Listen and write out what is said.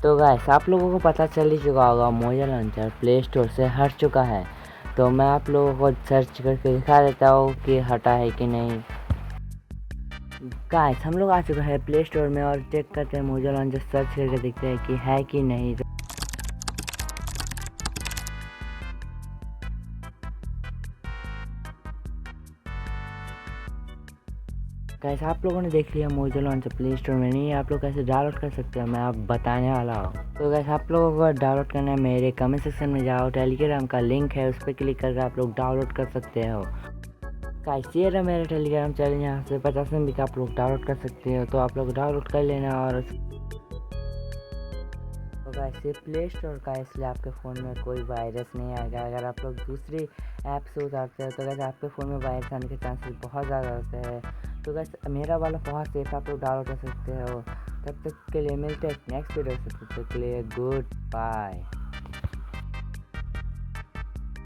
तो गाइस आप लोगों को पता चल ही चुका होगा मोजा लॉन्चर प्ले स्टोर से हट चुका है। तो मैं आप लोगों को सर्च करके दिखा देता हूँ कि हटा है कि नहीं। गाइस हम लोग आ चुके हैं प्ले स्टोर में और चेक करते हैं मोजा लॉन्चर सर्च करके देखते हैं कि है कि नहीं। गाइस आप लोगों ने देख लिया मोजा लॉन्चर प्ले स्टोर में नहीं है, आप लोग कैसे डाउनलोड कर सकते हो मैं आप बताने वाला हूँ। तो गाइस आप लोगों को डाउनलोड करना है, मेरे कमेंट सेक्शन में जाओ, टेलीग्राम का लिंक है उस पर क्लिक करके आप लोग डाउनलोड कर सकते हो। गाइस ये रहा मेरा टेलीग्राम चैनल, यहाँ से 50 MB का आप लोग डाउनलोड कर सकते हो, तो आप लोग डाउनलोड कर लेना। और तो गाइस ये प्ले स्टोर का है, इसलिए आपके फ़ोन में कोई वायरस नहीं आएगा। अगर आप लोग दूसरी ऐप से उतारते हो तो गाइस आपके फ़ोन में वायरस आने के चांसेस बहुत ज़्यादा होते हैं। तो गाइस मेरा वाला बहुत सेफ, आप लोग डाउनलोड कर सकते हो। तब तक के लिए मिलते हैं नेक्स्ट वीडियो से, तब तक के लिए गुड बाय।